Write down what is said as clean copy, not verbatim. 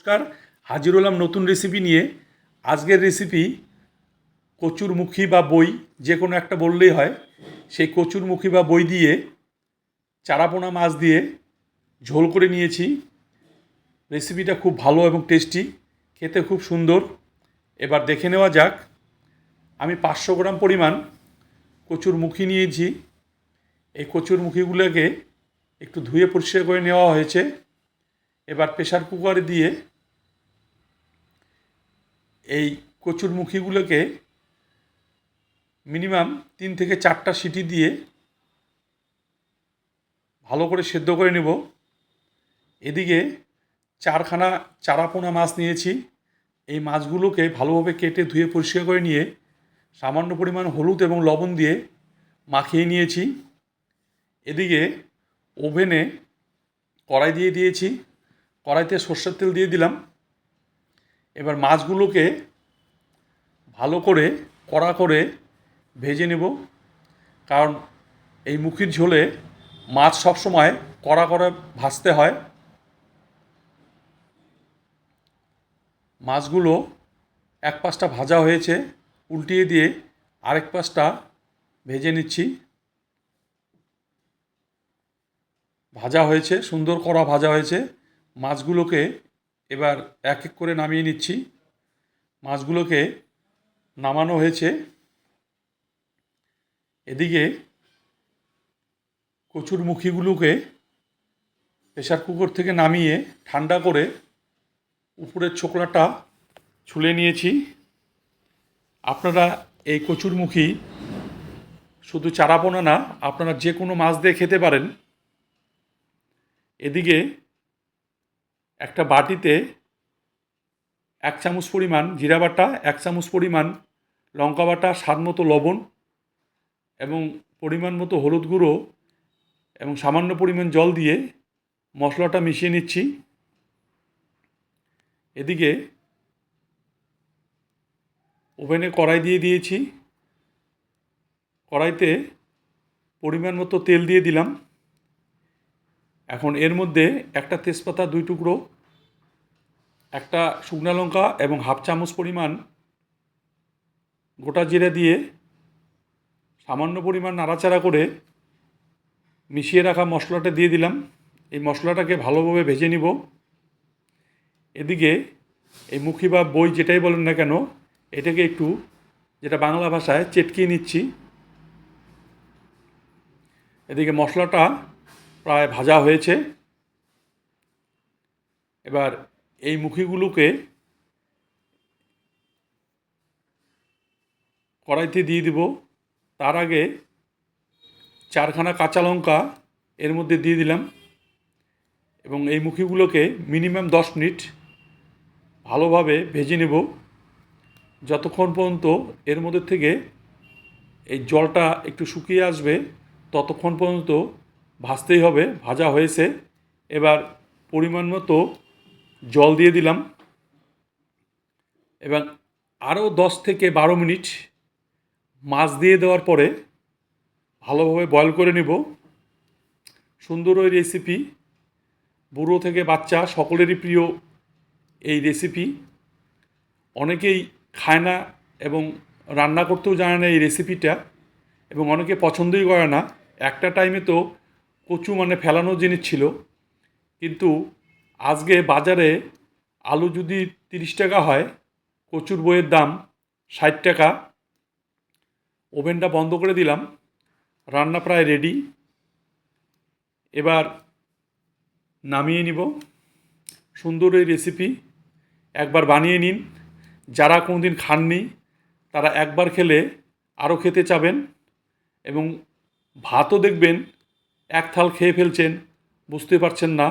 নমস্কার, হাজির হলাম নতুন রেসিপি নিয়ে। আজকের রেসিপি কচুরমুখী বা বই, যে কোনো একটা বললেই হয়। সেই কচুরমুখী বা বই দিয়ে চারাপোনা মাছ দিয়ে ঝোল করে নিয়েছি। রেসিপিটা খুব ভালো এবং টেস্টি, খেতে খুব সুন্দর। এবার দেখে নেওয়া যাক। আমি 500 গ্রাম পরিমাণ কচুরমুখী নিয়েছি। এই কচুরমুখীগুলোকে একটু ধুয়ে পরিষ্কার করে নেওয়া হয়েছে। এবার প্রেসার কুকারে দিয়ে এই কচুরমুখীগুলোকে মিনিমাম 3 থেকে 4টা সিটি দিয়ে ভালো করে সেদ্ধ করে নেব। এদিকে 4খানা চারাপোনা মাছ নিয়েছি। এই মাছগুলোকে ভালোভাবে কেটে ধুয়ে পরিষ্কার করে নিয়ে সামান্য পরিমাণ হলুদ এবং লবণ দিয়ে মাখিয়ে নিয়েছি। এদিকে ওভেনে কড়াই দিয়ে দিয়েছি। কড়াইতে সর্ষের তেল দিয়ে দিলাম। এবার মাছগুলোকে ভালো করে কড়া করে ভেজে নেব, কারণ এই মুখির ঝোলে মাছ সবসময় কড়া করে ভাজতে হয়। মাছগুলো এক পাশটা ভাজা হয়েছে, উল্টিয়ে দিয়ে আরেক পাশটা ভেজে নিচ্ছি। ভাজা হয়েছে, সুন্দর কড়া ভাজা হয়েছে। মাছগুলোকে এবার এক এক করে নামিয়ে নিচ্ছি। মাছগুলোকে নামানো হয়েছে। এদিকে কচুরমুখীগুলোকে প্রেসার কুকার থেকে নামিয়ে ঠান্ডা করে উপরের ছোকলাটা ছুলে নিয়েছি। আপনারা এই কচুরমুখী শুধু চারাপোনা না, আপনারা যে কোনো মাছ দিয়ে খেতে পারেন। এদিকে একটা বাটিতে 1 চামচ পরিমাণ জিরা বাটা, 1 চামচ পরিমাণ লঙ্কা বাটা, স্বাদ মতো লবণ এবং পরিমাণ মতো হলুদ গুঁড়ো এবং সামান্য পরিমাণ জল দিয়ে মশলাটা মিশিয়ে নিচ্ছি। এদিকে ওভেনে কড়াই দিয়ে দিয়েছি। কড়াইতে পরিমাণ মতো তেল দিয়ে দিলাম। এখন এর মধ্যে একটা তেজপাতা 2 টুকরো, একটা শুকনো লঙ্কা এবং হাফ চামচ পরিমাণ গোটা জিরে দিয়ে সামান্য পরিমাণ নাড়াচাড়া করে মিশিয়ে রাখা মশলাটা দিয়ে দিলাম। এই মশলাটাকে ভালোভাবে ভেজে নিব। এদিকে এই মুখি বা বই যেটাই বলেন না কেন, এটাকে একটু, যেটা বাংলা ভাষায়, চেটকিয়ে নিচ্ছি। এদিকে মশলাটা প্রায় ভাজা হয়েছে। এবার এই মুখিগুলোকে কড়াইতে দিয়ে দিব। তার আগে 4খানা কাঁচা লঙ্কা এর মধ্যে দিয়ে দিলাম এবং এই মুখিগুলোকে মিনিমাম 10 মিনিট ভালোভাবে ভেজে নেব, যতক্ষণ পর্যন্ত এর মধ্যে থেকে এই জলটা একটু শুকিয়ে আসবে ততক্ষণ পর্যন্ত ভাজতেই হবে। ভাজা হয়েছে। এবার পরিমাণ মতো জল দিয়ে দিলাম এবং আরও 10 থেকে 12 মিনিট মাছ দিয়ে দেওয়ার পরে ভালোভাবে বয়ল করে নেব। সুন্দর ওই রেসিপি, বুড়ো থেকে বাচ্চা সকলেরই প্রিয় এই রেসিপি। অনেকেই খায় না এবং রান্না করতেও জানে না এই রেসিপিটা, এবং অনেকে পছন্দই করে না। একটা টাইমে তো কচু মানে ফেলানো জিনিস ছিল, কিন্তু আজকে বাজারে আলু যদি 30 টাকা হয়, কচুর বইয়ের দাম 60 টাকা। ওভেনটা বন্ধ করে দিলাম। রান্না প্রায় রেডি। এবার নামিয়ে নিব। সুন্দর এই রেসিপি, একবার বানিয়ে নিন। যারা কোনোদিন খাননি তারা একবার খেলে আরও খেতে চাবেন, এবং ভাতও দেখবেন এক থাল খেয়ে ফেলছেন, বুঝতে পারছেন না।